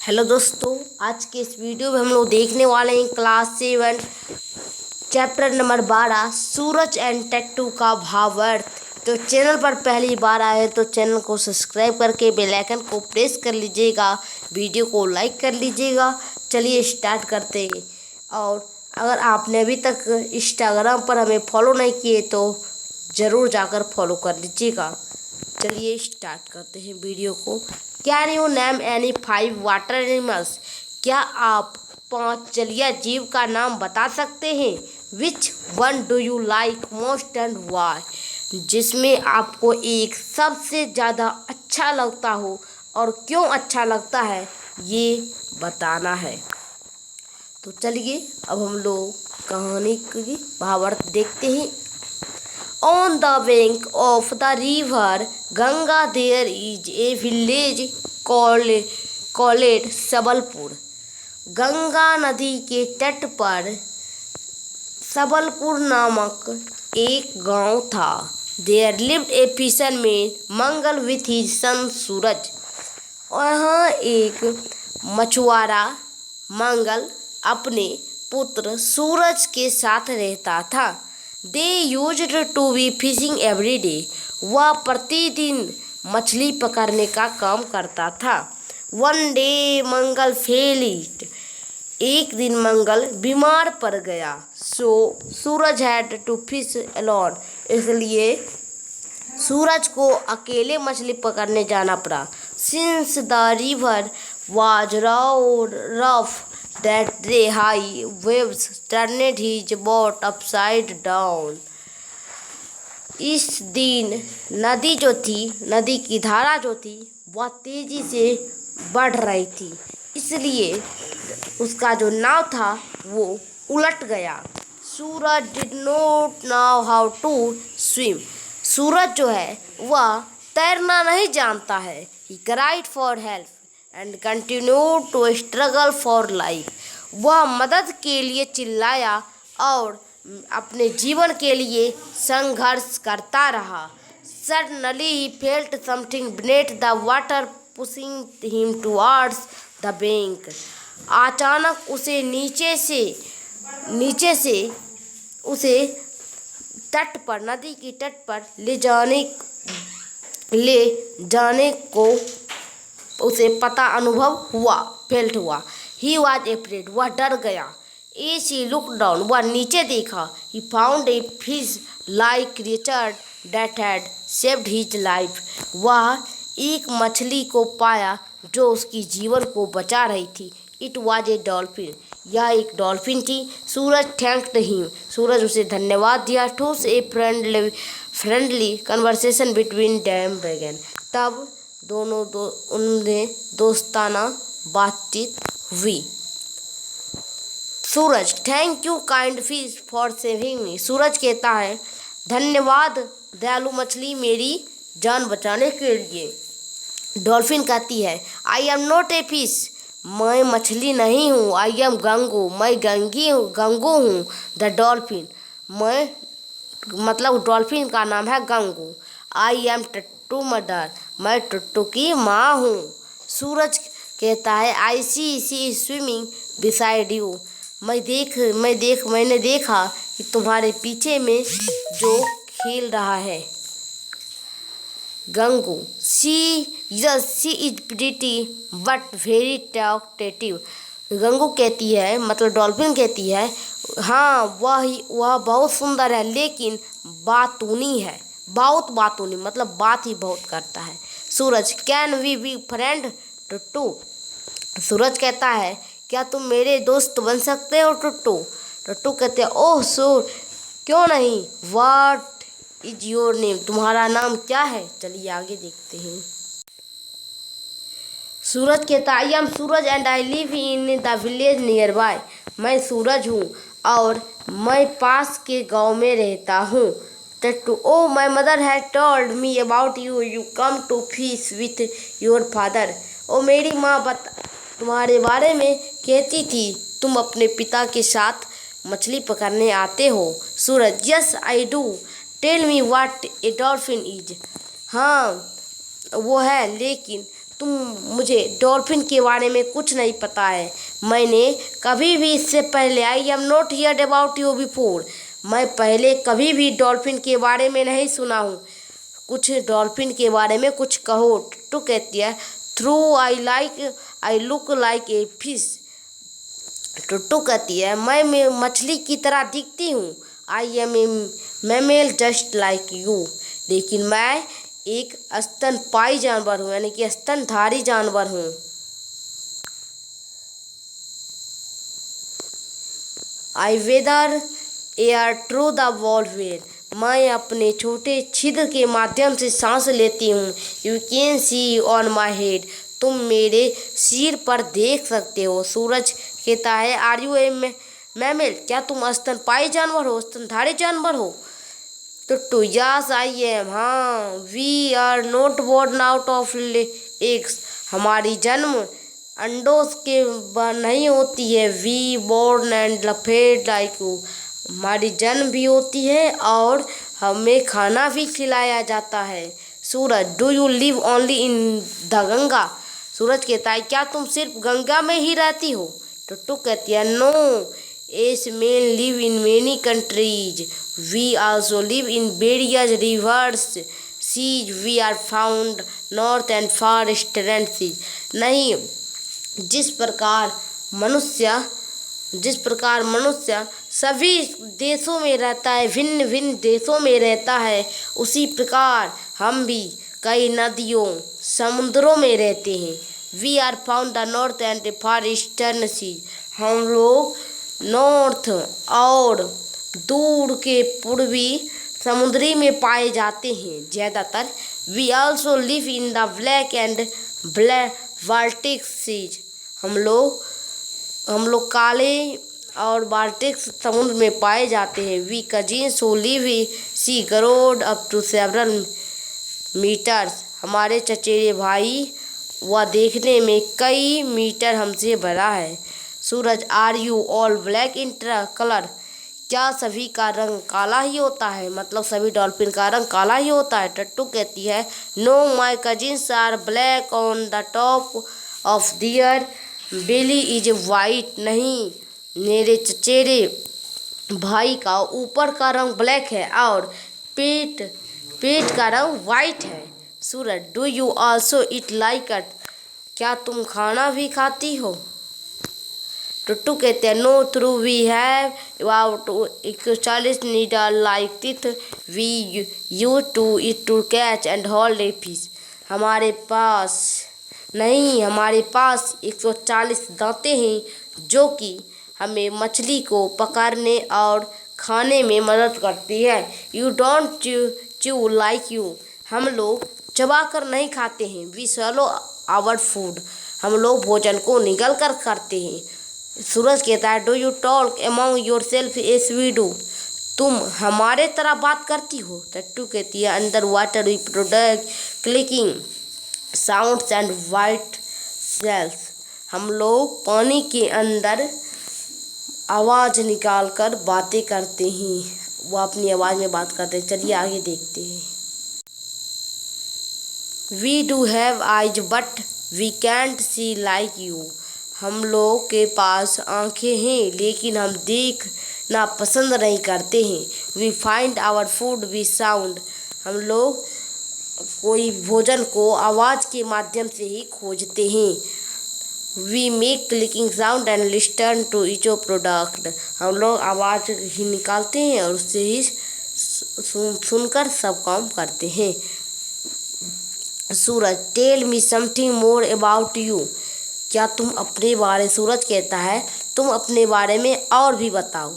Hello दोस्तों, आज के इस वीडियो में हम लोग देखने वाले हैं class 7 chapter number 12 Suraj and Tuttu का भावार्थ। तो चैनल पर पहली बार आए हैं तो चैनल को सब्सक्राइब करके बेल आइकन को प्रेस कर लीजिएगा, वीडियो को लाइक कर लीजिएगा। चलिए स्टार्ट करते हैं। और अगर आपने अभी तक इंस्टाग्राम पर हमें फॉलो नहीं किए तो ज़रूर जाकर फॉलो कर लीजिएगा। चलिए स्टार्ट करते हैं वीडियो को। Can you name any 5 water animals? क्या आप 5 जलीय जीव का नाम बता सकते हैं? Which one do you like most and why? जिसमें आपको एक सबसे ज़्यादा अच्छा लगता हो और क्यों अच्छा लगता है ये बताना है। तो चलिए अब हम लोग कहानी की भावार्थ देखते हैं। On the bank of the river Ganga there is a village called Sabalpur. Ganga नदी के तट पर सबलपुर नामक एक गांव था। There lived a fisherman Mangal with his son सूरज। वहाँ एक मछुआरा मंगल अपने पुत्र सूरज के साथ रहता था। They used to be fishing every day. वह प्रतिदिन मछली पकड़ने का काम करता था। One day मंगल fell ill. एक दिन मंगल बीमार पड़ गया। So Suraj had to fish alone. इसलिए सूरज को अकेले मछली पकड़ने जाना पड़ा। Since the river was rough that the high waves turned his boat upside down. इस दिन नदी की धारा जो थी वह तेजी से बढ़ रही थी, इसलिए उसका जो नाव था वो उलट गया। सूरज did not know how to swim. सूरज जो है वह तैरना नहीं जानता है। He cried for help and continued to struggle for life. वह मदद के लिए चिल्लाया और अपने जीवन के लिए संघर्ष करता रहा। Suddenly he felt something beneath the water pushing him towards the bank. अचानक उसे नीचे से उसे नदी की तट पर ले जाने को उसे पता अनुभव हुआ, फेल्ट हुआ। He was afraid. वह डर गया। As he looked down, वह नीचे देखा। He found a fish-like creature that had saved his life. वह एक मछली को पाया जो उसकी जीवन को बचा रही थी। It was a dolphin. यह एक डॉल्फिन थी। सूरज thanked him. सूरज उसे धन्यवाद दिया। Thus a friendly conversation between them began. तब उनमें दोस्ताना बातचीत हुई। Suraj thank you kind fish for saving me. Suraj कहता है धन्यवाद दयालु मछली मेरी जान बचाने के लिए। डॉल्फिन कहती है I am not a fish. मैं मछली नहीं हूँ। I am Gangu. मैं गंगू हूँ। The dolphin. डॉल्फिन का नाम है Gangu. I am Tuttu mother. मैं टट्टू की माँ हूँ। सूरज कहता है I see swimming beside you. मैंने देखा कि तुम्हारे पीछे में जो खेल रहा है। Gangu she is pretty but very talkative. Gangu कहती है डॉल्फिन कहती है हाँ वह बहुत सुंदर है लेकिन बातूनी है। बहुत बातूनी बात ही बहुत करता है। सूरज कैन वी बी फ्रेंड टट्टू? सूरज कहता है क्या तुम मेरे दोस्त बन सकते हो टट्टू? टट्टू कहते हैं ओह श्योर, क्यों नहीं। What is your name? तुम्हारा नाम क्या है? चलिए आगे देखते हैं। सूरज कहता है I M Suraj and I live in the village near by. मैं सूरज हूँ और मैं पास के गांव में रहता हूँ। Tuttu oh my mother had told me about you. You come to fish with your father. ओ मेरी माँ तुम्हारे बारे में कहती थी तुम अपने पिता के साथ मछली पकड़ने आते हो। Suraj yes I do. Tell me what a dolphin is. हाँ वो है लेकिन तुम मुझे डॉल्फिन के बारे में कुछ नहीं पता है। मैंने कभी भी इससे पहले आई am not heard about you before. मैं पहले कभी भी डॉल्फिन के बारे में नहीं सुना हूँ। कुछ डॉल्फिन के बारे में कुछ कहो। टू कहती है through I look like a fish. Tuttu कहती है मैं मछली की तरह दिखती हूँ। I am a mammal just like you. लेकिन मैं एक स्तनपायी जानवर हूँ, यानी कि स्तनधारी जानवर हूँ। I weather air through the वॉल्वेल। मैं अपने छोटे छिद्र के माध्यम से सांस लेती हूँ। You can see on my head. तुम मेरे सिर पर देख सकते हो। सूरज कहता है आर यू ए मैमेल। क्या तुम स्तनपायी जानवर हो, स्तनधारी जानवर हो? Tuttu yes I am. हाँ। We are not born out of eggs. हमारी जन्म अंडों के नहीं होती है। वी बोर्न एंड लफेड लाइक यू। हमारी जन्म भी होती है और हमें खाना भी खिलाया जाता है। Suraj do you live only in the Ganga. Suraj कहता है क्या तुम सिर्फ गंगा में ही रहती हो? टुट्टू कहती है no as men live in many countries. We also live in various rivers seas. We are found north and far eastern seas. नहीं, जिस प्रकार मनुष्य सभी देशों में रहता है, भिन्न भिन्न देशों में रहता है, उसी प्रकार हम भी कई नदियों समुद्रों में रहते हैं। We are found the north and far eastern seas. हम लोग नॉर्थ और दूर के पूर्वी समुद्री में पाए जाते हैं ज़्यादातर। We also live in the black and Baltic seas. हम लोग काले और बाल्टिक समुद्र में पाए जाते हैं। We cousins who live sea grow up to several metres. हमारे चचेरे भाई वह देखने में कई मीटर हमसे बड़ा है। Suraj are you all black in colour. क्या सभी का रंग काला ही होता है? मतलब सभी डॉल्फिन का रंग काला ही होता है? टट्टू कहती है no my cousins are black on the top of their belly is white. नहीं, मेरे चचेरे भाई का ऊपर का रंग ब्लैक है और पेट का रंग वाइट है। Suraj do you also eat like अट। क्या तुम खाना भी खाती हो? टुट्टू कहते हैं no through we have about 41 needle like teeth. We use to eat to catch and hold a fish. हमारे पास 140 दांतें हैं जो कि हमें मछली को पकड़ने और खाने में मदद करती है। You don't chew like you. हम लोग चबा कर नहीं खाते हैं। We swallow our food. हम लोग भोजन को निगल कर खाते हैं। सूरज कहता है do you talk among yourself as we do. तुम हमारे तरह बात करती हो? टट्टू कहती है under water we product clicking sounds and whistles. हम लोग पानी के अंदर आवाज़ निकाल कर बातें करते हैं। वो अपनी आवाज़ में बात करते हैं। चलिए आगे देखते हैं। We do have eyes but we can't see like you. हम लोग के पास आँखें हैं लेकिन हम देखना पसंद नहीं करते हैं। We find our food we sound. हम लोग कोई भोजन को आवाज़ के माध्यम से ही खोजते हैं। We make clicking sound and listen to each product. हम लोग आवाज़ ही निकालते हैं और उससे ही सुनकर सब काम करते हैं। Suraj tell me something more about you. क्या तुम अपने बारे सूरज कहता है तुम अपने बारे में और भी बताओ।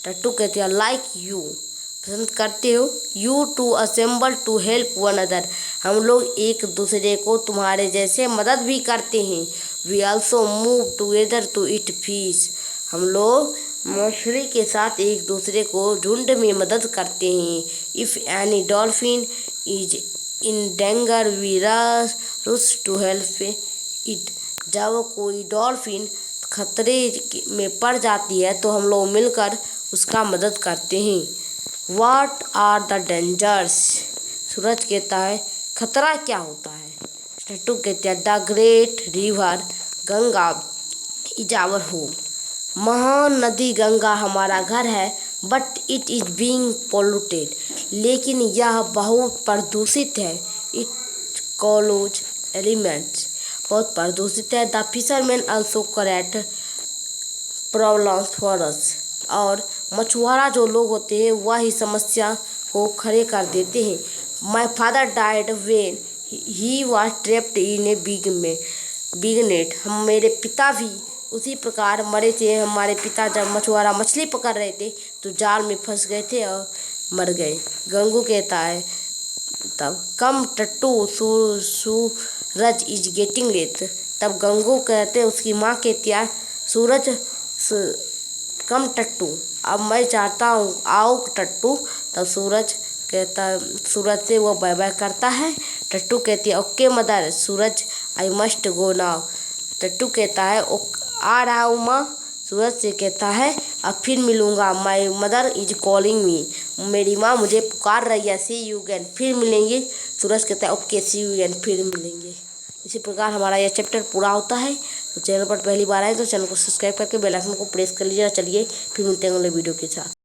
टट्टू कहते हैं लाइक यू। पसंद करते हो। You too assemble to help one other. हम लोग एक दूसरे को तुम्हारे जैसे मदद भी करते हैं। We also move together to eat fish. हम लोग मछली के साथ एक दूसरे को झुंड में मदद करते हैं। If any dolphin is in danger we rush to help it. जब कोई डॉल्फिन खतरे में पड़ जाती है तो हम लोग मिलकर उसका मदद करते हैं। What are the dangers. Suraj कहता है खतरा क्या होता है? टट्टू कहते हैं the great river Ganga is our home. महान नदी गंगा हमारा घर है, but it is being polluted, लेकिन यह बहुत प्रदूषित है। इट कॉलोज एलिमेंट्स बहुत प्रदूषित है। The fisherman also create problems for us, और मछुआरा जो लोग होते हैं वह ही समस्या को खड़े कर देते हैं। My father died when he was trapped in a big net. हम मेरे पिता भी उसी प्रकार मरे थे। हमारे पिता जब मछुआरा मछली पकड़ रहे थे तो जाल में फंस गए थे और मर गए। गंगू कहता है तब कम टट्टू सूरज इज गेटिंग लेट। तब गंगू कहते उसकी माँ कहती है सूरज कम टट्टू, अब मैं चाहता हूँ आओ टट्टू। तब सूरज कहता सूरज से वो बाय बाय करता है। टट्टू कहती है okay mother Suraj I must go now. Tuttu कहता है आ रहा हूँ माँ। सूरज से कहता है अब फिर मिलूँगा। My mother is calling me, मेरी माँ मुझे पुकार रही है। सी यू अगेन, फिर मिलेंगे। सूरज कहता है ओके सी यू अगेन, फिर मिलेंगे। इसी प्रकार हमारा यह चैप्टर पूरा होता है। तो चैनल पर पहली बार आए तो चैनल को सब्सक्राइब करके बेल आइकन को प्रेस कर लीजिए। चलिए फिर मिलते हैं अगले वीडियो के साथ।